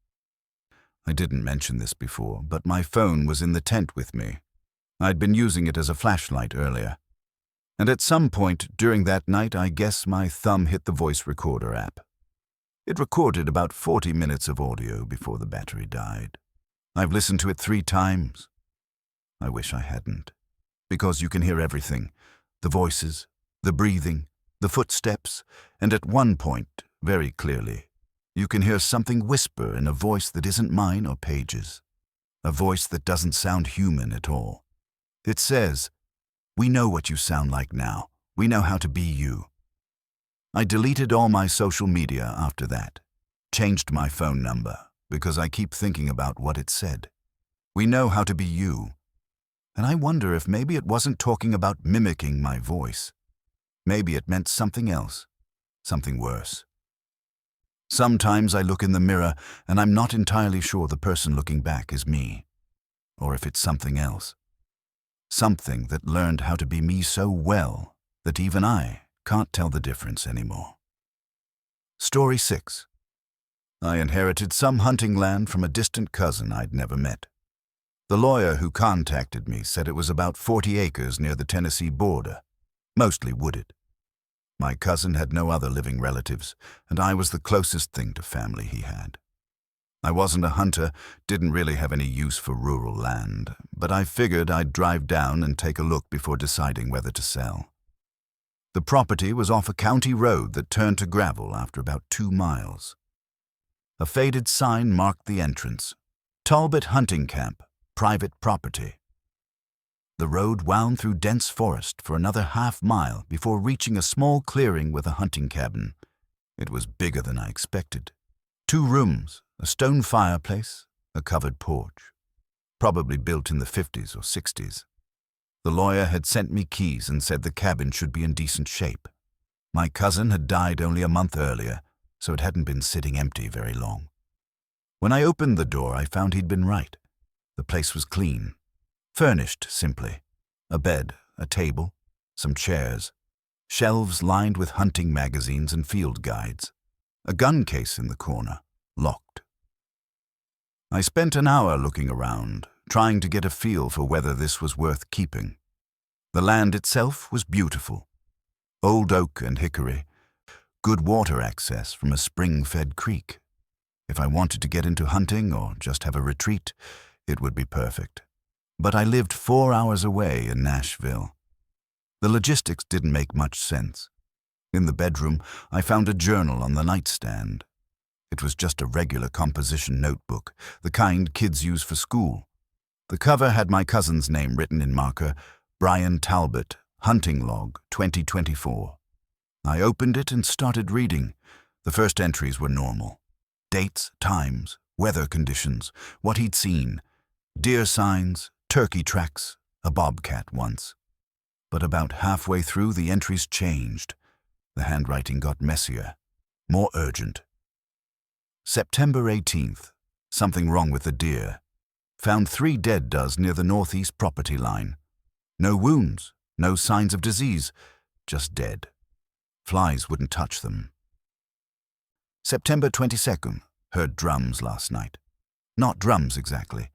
I didn't mention this before, but my phone was in the tent with me. I'd been using it as a flashlight earlier. And at some point during that night, I guess my thumb hit the voice recorder app. It recorded about 40 minutes of audio before the battery died. I've listened to it 3 times. I wish I hadn't, because you can hear everything, the voices, the breathing, the footsteps, and at one point, very clearly, you can hear something whisper in a voice that isn't mine or Paige's, a voice that doesn't sound human at all. It says, "We know what you sound like now. We know how to be you." I deleted all my social media after that, changed my phone number, because I keep thinking about what it said. We know how to be you. And I wonder if maybe it wasn't talking about mimicking my voice. Maybe it meant something else, something worse. Sometimes I look in the mirror and I'm not entirely sure the person looking back is me, or if it's something else. Something that learned how to be me so well that even I can't tell the difference anymore. Story 6. I inherited some hunting land from a distant cousin I'd never met. The lawyer who contacted me said it was about 40 acres near the Tennessee border, mostly wooded. My cousin had no other living relatives, and I was the closest thing to family he had. I wasn't a hunter, didn't really have any use for rural land, but I figured I'd drive down and take a look before deciding whether to sell. The property was off a county road that turned to gravel after about 2 miles. A faded sign marked the entrance, "Talbot Hunting Camp, private property." The road wound through dense forest for another half-mile before reaching a small clearing with a hunting cabin. It was bigger than I expected. 2 rooms, a stone fireplace, a covered porch. Probably built in the 50s or 60s. The lawyer had sent me keys and said the cabin should be in decent shape. My cousin had died only a month earlier, so it hadn't been sitting empty very long. When I opened the door, I found he'd been right. The place was clean, furnished simply. A bed, a table, some chairs, shelves lined with hunting magazines and field guides, a gun case in the corner, locked. I spent an hour looking around, trying to get a feel for whether this was worth keeping. The land itself was beautiful. Old oak and hickory, good water access from a spring-fed creek. If I wanted to get into hunting or just have a retreat, it would be perfect. But I lived 4 hours away in Nashville. The logistics didn't make much sense. In the bedroom, I found a journal on the nightstand. It was just a regular composition notebook, the kind kids use for school. The cover had my cousin's name written in marker, Brian Talbot, Hunting Log, 2024. I opened it and started reading. The first entries were normal. Dates, times, weather conditions, what he'd seen. Deer signs, turkey tracks, a bobcat once. But about halfway through, the entries changed. The handwriting got messier, more urgent. September 18th. Something wrong with the deer. Found 3 dead does near the northeast property line. No wounds, no signs of disease, just dead. Flies wouldn't touch them. September 22nd, heard drums last night. Not drums exactly,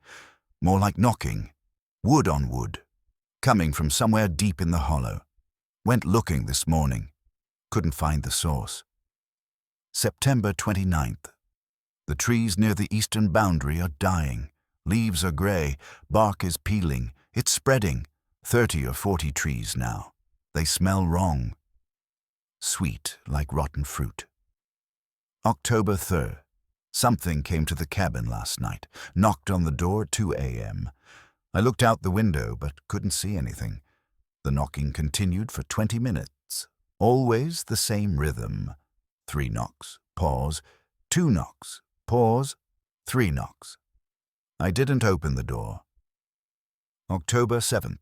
more like knocking, wood on wood, coming from somewhere deep in the hollow. Went looking this morning, couldn't find the source. September 29th. The trees near the eastern boundary are dying. Leaves are grey, bark is peeling, it's spreading. 30 or 40 trees now. They smell wrong. Sweet like rotten fruit. October 3rd. Something came to the cabin last night, knocked on the door at 2 a.m. I looked out the window but couldn't see anything. The knocking continued for 20 minutes. Always the same rhythm. 3 knocks, pause, 2 knocks, pause, 3 knocks. I didn't open the door. October 7th.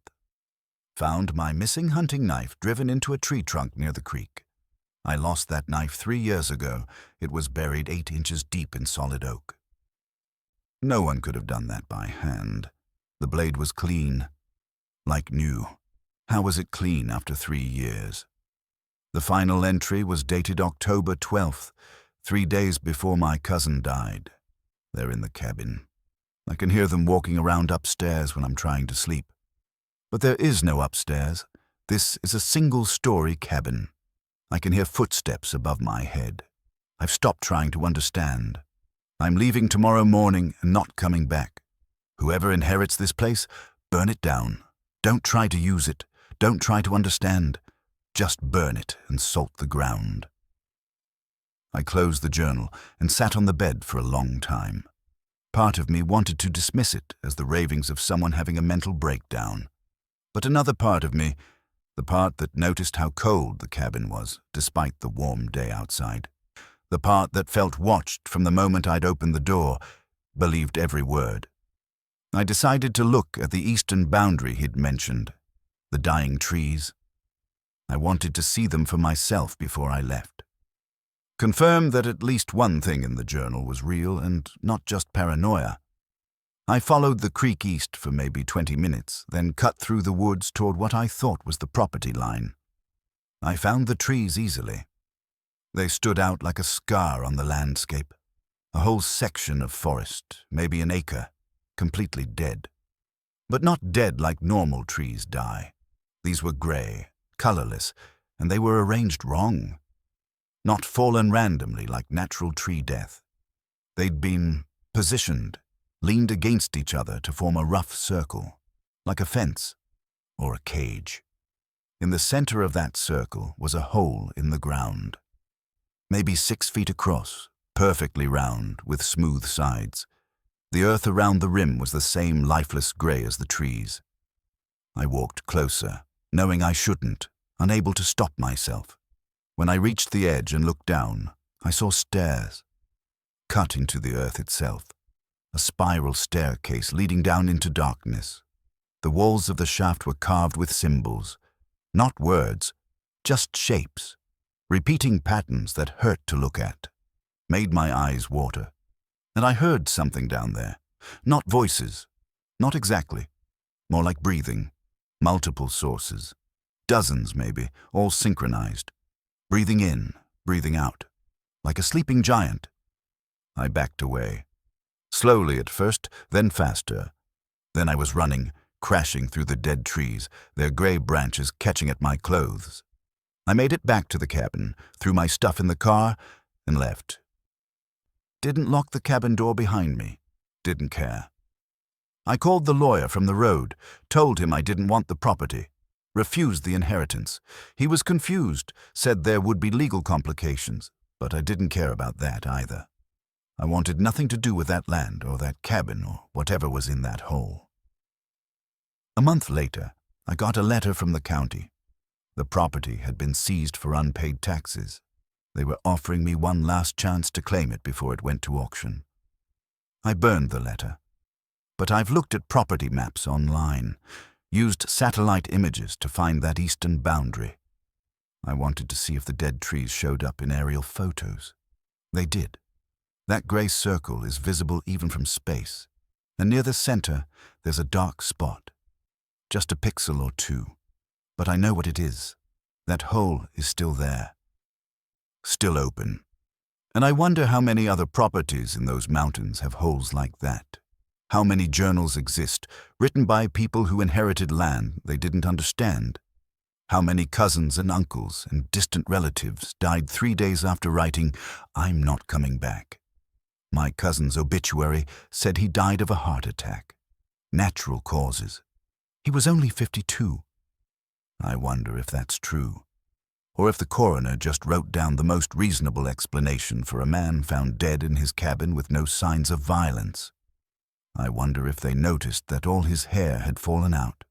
Found my missing hunting knife driven into a tree trunk near the creek. I lost that knife 3 years ago. It was buried 8 inches deep in solid oak. No one could have done that by hand. The blade was clean, like new. How was it clean after 3 years? The final entry was dated October 12th, 3 days before my cousin died. They're in the cabin. I can hear them walking around upstairs when I'm trying to sleep. But there is no upstairs. This is a single-story cabin. I can hear footsteps above my head. I've stopped trying to understand. I'm leaving tomorrow morning and not coming back. Whoever inherits this place, burn it down. Don't try to use it. Don't try to understand. Just burn it and salt the ground. I closed the journal and sat on the bed for a long time. Part of me wanted to dismiss it as the ravings of someone having a mental breakdown. But another part of me, the part that noticed how cold the cabin was, despite the warm day outside, the part that felt watched from the moment I'd opened the door, believed every word. I decided to look at the eastern boundary he'd mentioned, the dying trees. I wanted to see them for myself before I left. Confirm that at least one thing in the journal was real and not just paranoia. I followed the creek east for maybe 20 minutes, then cut through the woods toward what I thought was the property line. I found the trees easily. They stood out like a scar on the landscape. A whole section of forest, maybe an acre, completely dead. But not dead like normal trees die. These were gray, colorless, and they were arranged wrong. Not fallen randomly like natural tree death. They'd been positioned, leaned against each other to form a rough circle, like a fence or a cage. In the center of that circle was a hole in the ground, maybe 6 feet across, perfectly round, with smooth sides. The earth around the rim was the same lifeless gray as the trees. I walked closer, knowing I shouldn't, unable to stop myself. When I reached the edge and looked down, I saw stairs, cut into the earth itself. A spiral staircase leading down into darkness. The walls of the shaft were carved with symbols, not words, just shapes, repeating patterns that hurt to look at, made my eyes water. And I heard something down there, not voices, not exactly, more like breathing, multiple sources, dozens maybe, all synchronized, breathing in, breathing out, like a sleeping giant. I backed away. Slowly at first, then faster. Then I was running, crashing through the dead trees, their gray branches catching at my clothes. I made it back to the cabin, threw my stuff in the car, and left. Didn't lock the cabin door behind me. Didn't care. I called the lawyer from the road, told him I didn't want the property, refused the inheritance. He was confused, said there would be legal complications, but I didn't care about that either. I wanted nothing to do with that land or that cabin or whatever was in that hole. A month later, I got a letter from the county. The property had been seized for unpaid taxes. They were offering me one last chance to claim it before it went to auction. I burned the letter. But I've looked at property maps online, used satellite images to find that eastern boundary. I wanted to see if the dead trees showed up in aerial photos. They did. That gray circle is visible even from space, and near the center there's a dark spot. just a pixel or two. But I know what it is. That hole is still there. Still open. And I wonder how many other properties in those mountains have holes like that. How many journals exist, written by people who inherited land they didn't understand. How many cousins and uncles and distant relatives died 3 days after writing, "I'm not coming back." My cousin's obituary said he died of a heart attack. Natural causes. He was only 52. I wonder if that's true. Or if the coroner just wrote down the most reasonable explanation for a man found dead in his cabin with no signs of violence. I wonder if they noticed that all his hair had fallen out,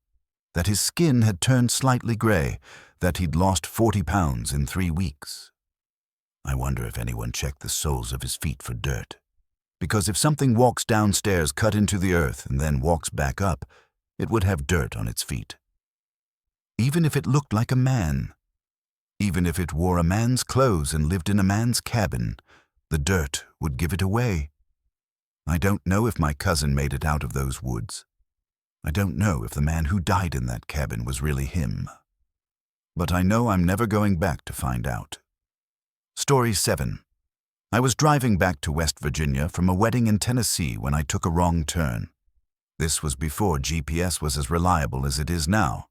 that his skin had turned slightly gray, that he'd lost 40 pounds in 3 weeks. I wonder if anyone checked the soles of his feet for dirt. Because if something walks downstairs cut into the earth and then walks back up, it would have dirt on its feet. Even if it looked like a man, even if it wore a man's clothes and lived in a man's cabin, the dirt would give it away. I don't know if my cousin made it out of those woods. I don't know if the man who died in that cabin was really him. But I know I'm never going back to find out. Story 7. I was driving back to West Virginia from a wedding in Tennessee when I took a wrong turn. This was before GPS was as reliable as it is now.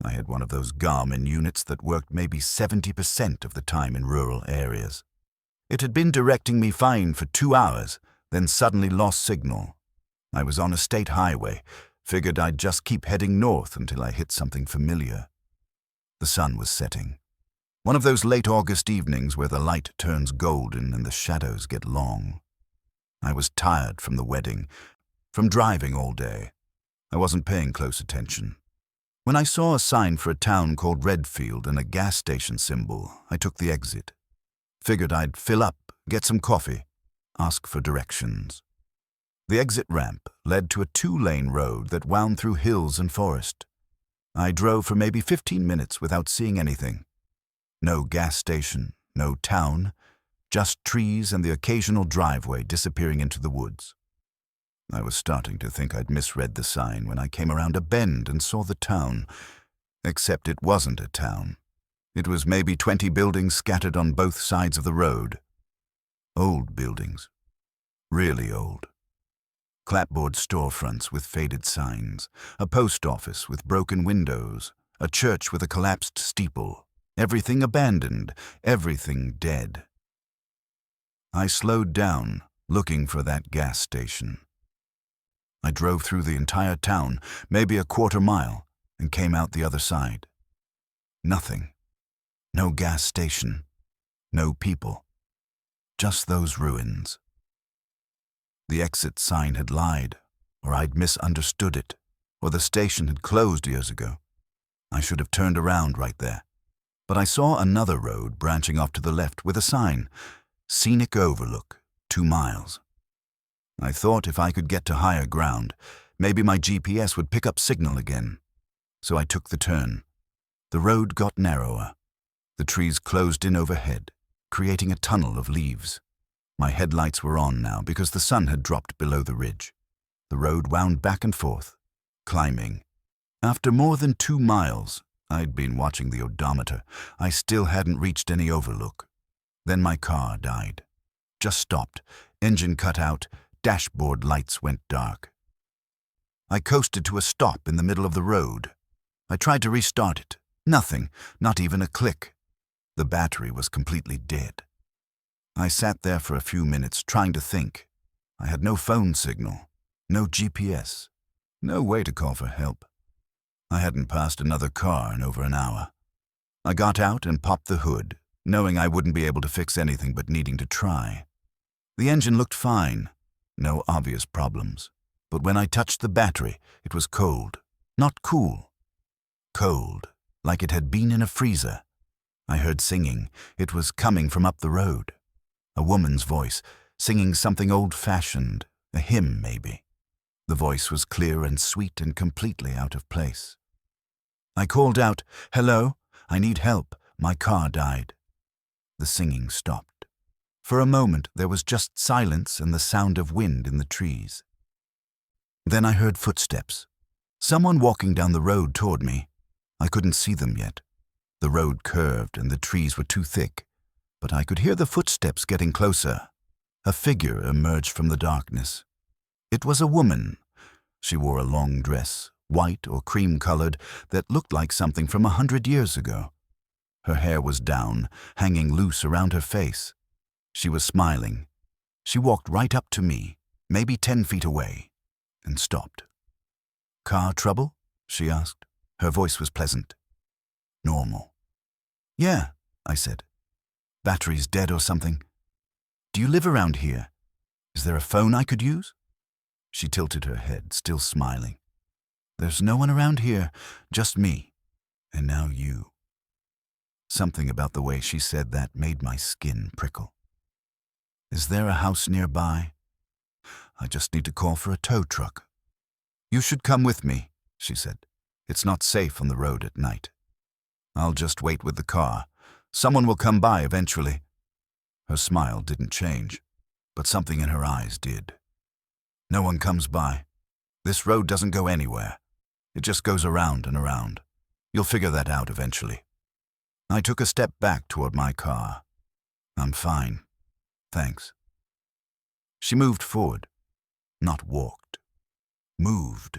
I had one of those Garmin units that worked maybe 70% of the time in rural areas. It had been directing me fine for 2 hours, then suddenly lost signal. I was on a state highway, figured I'd just keep heading north until I hit something familiar. The sun was setting. One of those late August evenings where the light turns golden and the shadows get long. I was tired from the wedding, from driving all day. I wasn't paying close attention. When I saw a sign for a town called Redfield and a gas station symbol, I took the exit. Figured I'd fill up, get some coffee, ask for directions. The exit ramp led to a 2-lane road that wound through hills and forest. I drove for maybe 15 minutes without seeing anything. No gas station, no town, just trees and the occasional driveway disappearing into the woods. I was starting to think I'd misread the sign when I came around a bend and saw the town. Except it wasn't a town. It was maybe 20 buildings scattered on both sides of the road. Old buildings. Really old. Clapboard storefronts with faded signs, a post office with broken windows, a church with a collapsed steeple. Everything abandoned, everything dead. I slowed down, looking for that gas station. I drove through the entire town, maybe a quarter mile, and came out the other side. Nothing. No gas station. No people. Just those ruins. The exit sign had lied, or I'd misunderstood it, or the station had closed years ago. I should have turned around right there. But I saw another road branching off to the left with a sign, Scenic Overlook, 2 miles. I thought if I could get to higher ground, maybe my GPS would pick up signal again. So I took the turn. The road got narrower. The trees closed in overhead, creating a tunnel of leaves. My headlights were on now because the sun had dropped below the ridge. The road wound back and forth, climbing. After more than 2 miles, I'd been watching the odometer. I still hadn't reached any overlook. Then my car died. Just stopped. Engine cut out. Dashboard lights went dark. I coasted to a stop in the middle of the road. I tried to restart it. Nothing, not even a click. The battery was completely dead. I sat there for a few minutes trying to think. I had no phone signal, no GPS, no way to call for help. I hadn't passed another car in over an hour. I got out and popped the hood, knowing I wouldn't be able to fix anything but needing to try. The engine looked fine, no obvious problems. But when I touched the battery, it was cold, not cool. Cold, like it had been in a freezer. I heard singing. It was coming from up the road. A woman's voice, singing something old-fashioned, a hymn maybe. The voice was clear and sweet and completely out of place. I called out, "Hello, I need help, my car died." The singing stopped. For a moment there was just silence and the sound of wind in the trees. Then I heard footsteps. Someone walking down the road toward me. I couldn't see them yet. The road curved and the trees were too thick, but I could hear the footsteps getting closer. A figure emerged from the darkness. It was a woman. She wore a long dress, white or cream-colored, that looked like something from 100 years ago. Her hair was down, hanging loose around her face. She was smiling. She walked right up to me, maybe 10 feet away, and stopped. "Car trouble?" she asked. Her voice was pleasant. Normal. "Yeah," I said. "Battery's dead or something. Do you live around here? Is there a phone I could use?" She tilted her head, still smiling. "There's no one around here, just me. And now you." Something about the way she said that made my skin prickle. "Is there a house nearby? I just need to call for a tow truck." "You should come with me," she said. "It's not safe on the road at night." "I'll just wait with the car. Someone will come by eventually." Her smile didn't change, but something in her eyes did. "No one comes by. This road doesn't go anywhere. It just goes around and around. You'll figure that out eventually." I took a step back toward my car. "I'm fine. Thanks." She moved forward, not walked. Moved.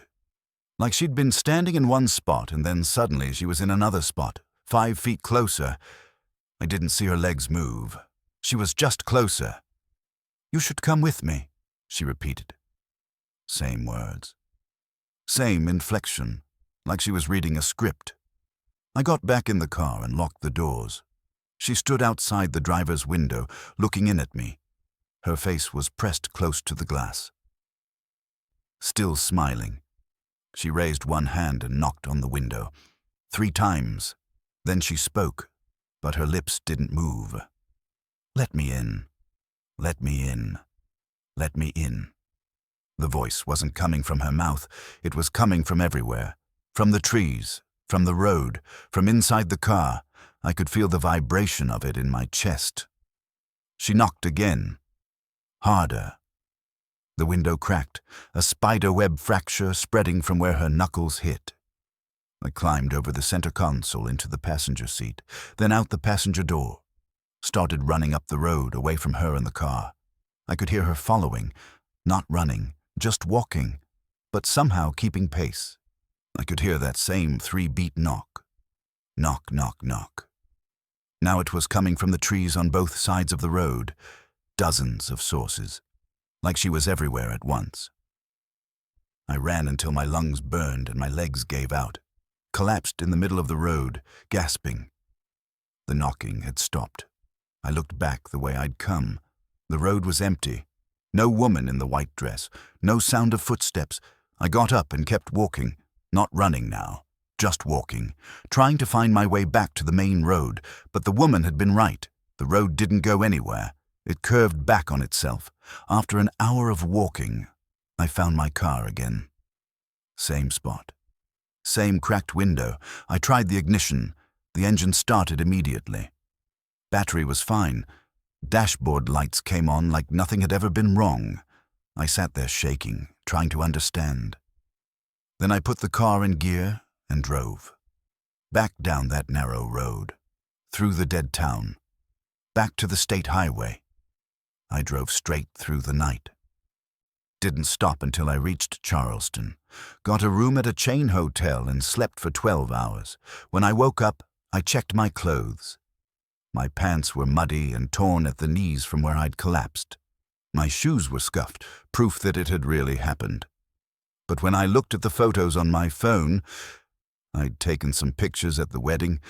Like she'd been standing in one spot and then suddenly she was in another spot, 5 feet closer. I didn't see her legs move. She was just closer. "You should come with me," she repeated. Same words. Same inflection, like she was reading a script. I got back in the car and locked the doors. She stood outside the driver's window, looking in at me. Her face was pressed close to the glass. Still smiling. She raised one hand and knocked on the window. 3 times. Then she spoke, but her lips didn't move. "Let me in. Let me in. Let me in." The voice wasn't coming from her mouth. It was coming from everywhere. From the trees, from the road, from inside the car. I could feel the vibration of it in my chest. She knocked again. Harder. The window cracked, a spiderweb fracture spreading from where her knuckles hit. I climbed over the center console into the passenger seat, then out the passenger door. Started running up the road away from her and the car. I could hear her following, not running, just walking, but somehow keeping pace. I could hear that same 3-beat knock. Knock, knock, knock. Now it was coming from the trees on both sides of the road, dozens of sources, like she was everywhere at once. I ran until my lungs burned and my legs gave out, collapsed in the middle of the road, gasping. The knocking had stopped. I looked back the way I'd come. The road was empty. No woman in the white dress, no sound of footsteps. I got up and kept walking, not running now, just walking, trying to find my way back to the main road, but the woman had been right. The road didn't go anywhere. It curved back on itself. After an hour of walking, I found my car again. Same spot. Same cracked window. I tried the ignition. The engine started immediately. Battery was fine. Dashboard lights came on like nothing had ever been wrong. I sat there shaking, trying to understand. Then I put the car in gear and drove. Back down that narrow road, through the dead town, back to the state highway. I drove straight through the night. Didn't stop until I reached Charleston. Got a room at a chain hotel and slept for 12 hours. When I woke up, I checked my clothes. My pants were muddy and torn at the knees from where I'd collapsed. My shoes were scuffed, proof that it had really happened. But when I looked at the photos on my phone, I'd taken some pictures at the wedding.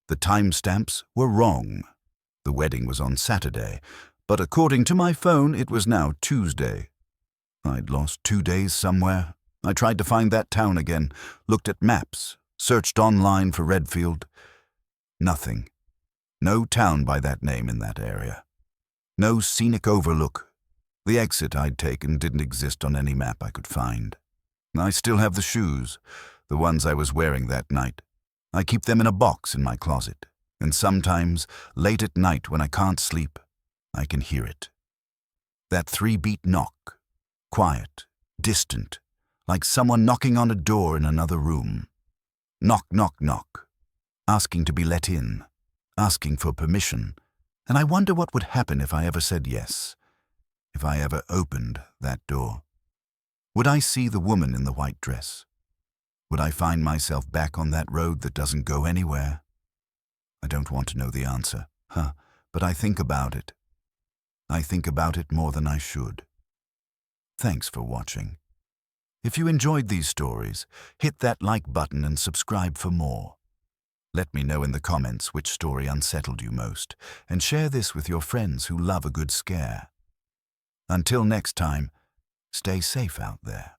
The timestamps were wrong. The wedding was on Saturday, but according to my phone, it was now Tuesday. I'd lost 2 days somewhere. I tried to find that town again, looked at maps, searched online for Redfield. Nothing. No town by that name in that area. No scenic overlook. The exit I'd taken didn't exist on any map I could find. I still have the shoes, the ones I was wearing that night. I keep them in a box in my closet, and sometimes, late at night when I can't sleep, I can hear it. That 3-beat knock. Quiet, distant, like someone knocking on a door in another room. Knock, knock, knock. Asking to be let in, asking for permission. And I wonder what would happen if I ever said yes, if I ever opened that door. Would I see the woman in the white dress? Would I find myself back on that road that doesn't go anywhere? I don't want to know the answer, but I think about it. I think about it more than I should. Thanks for watching. If you enjoyed these stories, hit that like button and subscribe for more. Let me know in the comments which story unsettled you most, and share this with your friends who love a good scare. Until next time, stay safe out there.